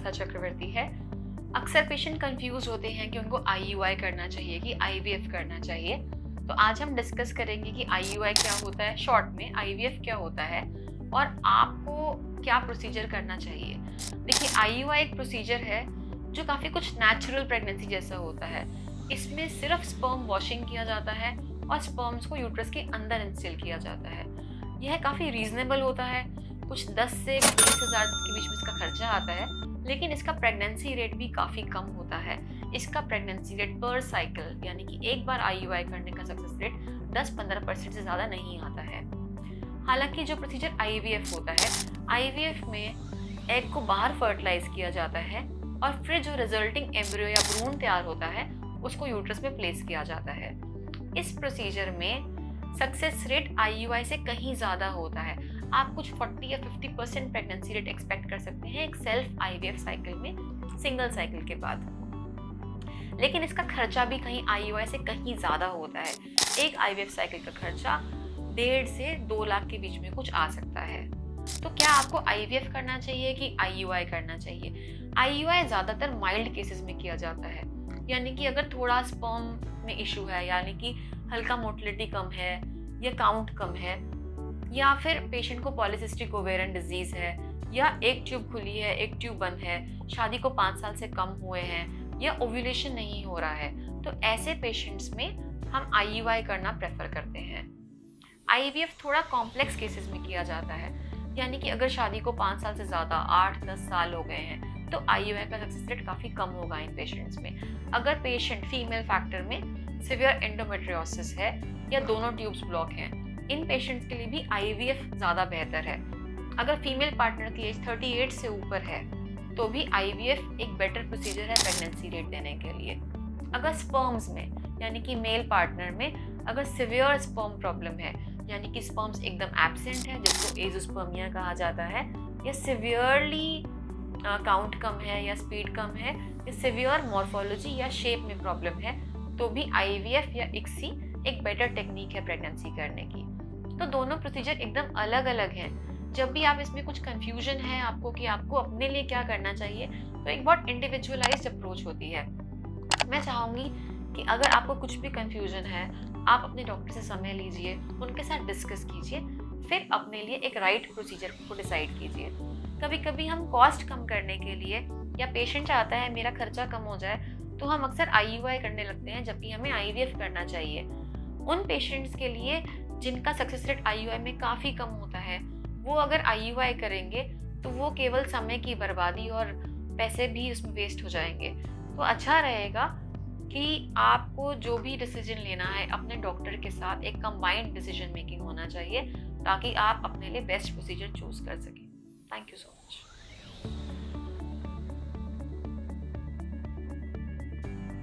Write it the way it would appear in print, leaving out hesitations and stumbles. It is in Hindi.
नम्रता चक्रवर्ती है। अक्सर पेशेंट कंफ्यूज होते हैं कि उनको IUI करना चाहिए कि IVF करना चाहिए। तो आज हम डिस्कस करेंगे कि IUI क्या होता है, शॉर्ट में IVF क्या होता है और आपको क्या प्रोसीजर करना चाहिए। देखिए, IUI एक प्रोसीजर है जो काफ़ी कुछ नेचुरल प्रेगनेंसी जैसा होता है। इसमें सिर्फ स्पर्म वॉशिंग किया जाता है और स्पर्म्स को यूट्रस के अंदर इंस्टिल किया जाता है। यह काफ़ी रीजनेबल होता है, कुछ 10 से 20 हज़ार के बीच में इसका खर्चा आता है, लेकिन इसका प्रेगनेंसी रेट भी काफ़ी कम होता है। इसका प्रेगनेंसी रेट पर साइकिल यानी कि एक बार IUI करने का सक्सेस रेट 10-15% से ज़्यादा नहीं आता है। हालांकि जो प्रोसीजर IVF होता है, IVF में एग को बाहर फर्टिलाइज किया जाता है और फिर जो रिजल्टिंग एम्ब्रियो या भ्रूण तैयार होता है उसको यूट्रस में प्लेस किया जाता है। इस प्रोसीजर में सक्सेस रेट IUI से कहीं ज़्यादा होता है। आप कुछ 40 या 50% प्रेगनेंसी रेट एक्सपेक्ट कर सकते हैं एक सेल्फ IVF साइकिल में, सिंगल साइकिल के बाद। लेकिन इसका खर्चा भी कहीं IUI से कहीं ज़्यादा होता है। एक IVF साइकिल का खर्चा 1.5 से 2 लाख के बीच में कुछ आ सकता है। तो क्या आपको IVF करना चाहिए कि IUI करना चाहिए? IUI ज़्यादातर माइल्ड केसेस में किया जाता है, यानी कि अगर थोड़ा स्पर्म में इशू है, यानी कि हल्का मोटिलिटी कम है या काउंट कम है, या फिर पेशेंट को पॉलीसिस्टिक ओवेरियन डिजीज है, या एक ट्यूब खुली है एक ट्यूब बंद है, शादी को 5 साल से कम हुए हैं, या ओव्यूलेशन नहीं हो रहा है, तो ऐसे पेशेंट्स में हम IUI करना प्रेफर करते हैं। IVF थोड़ा कॉम्प्लेक्स केसेस में किया जाता है, यानी कि अगर शादी को 5 साल से ज़्यादा 8-10 साल हो गए हैं तो IUI का सक्सेस रेट काफ़ी कम होगा इन पेशेंट्स में। अगर पेशेंट फीमेल फैक्टर में सिवियर एंडोमेट्रियोसिस है या दोनों ट्यूब्स ब्लॉक हैं, इन पेशेंट्स के लिए भी IVF ज़्यादा बेहतर है। अगर फीमेल पार्टनर की एज 38 से ऊपर है तो भी IVF एक बेटर प्रोसीजर है प्रेगनेंसी रेट देने के लिए। अगर स्पर्म्स में यानी कि मेल पार्टनर में अगर सिवियर स्पर्म प्रॉब्लम है, यानी कि स्पर्म्स एकदम एब्सेंट है जिसको एजोस्पर्मिया कहा जाता है, या सिवियरली काउंट कम है या स्पीड कम है, या सिवियर मॉर्फोलॉजी या शेप में प्रॉब्लम है, तो भी IVF या ICSI एक बेटर टेक्निक है प्रेगनेंसी करने की। तो दोनों प्रोसीजर एकदम अलग अलग हैं। जब भी आप इसमें कुछ कंफ्यूजन है आपको कि आपको अपने लिए क्या करना चाहिए, तो एक बहुत इंडिविजुअलाइज्ड अप्रोच होती है। मैं चाहूँगी कि अगर आपको कुछ भी कंफ्यूजन है, आप अपने डॉक्टर से समय लीजिए, उनके साथ डिस्कस कीजिए, फिर अपने लिए एक राइट प्रोसीजर को डिसाइड कीजिए। कभी कभी हम कॉस्ट कम करने के लिए, या पेशेंट चाहता है मेरा खर्चा कम हो जाए, तो हम अक्सर IUI करने लगते हैं जबकि हमें IVF करना चाहिए। उन पेशेंट्स के लिए जिनका सक्सेस रेट IUI में काफ़ी कम होता है, वो अगर IUI करेंगे तो वो केवल समय की बर्बादी और पैसे भी उसमें वेस्ट हो जाएंगे। तो अच्छा रहेगा कि आपको जो भी डिसीजन लेना है अपने डॉक्टर के साथ एक कंबाइंड डिसीजन मेकिंग होना चाहिए, ताकि आप अपने लिए बेस्ट प्रोसीजर चूज कर सकें। Thank you so much.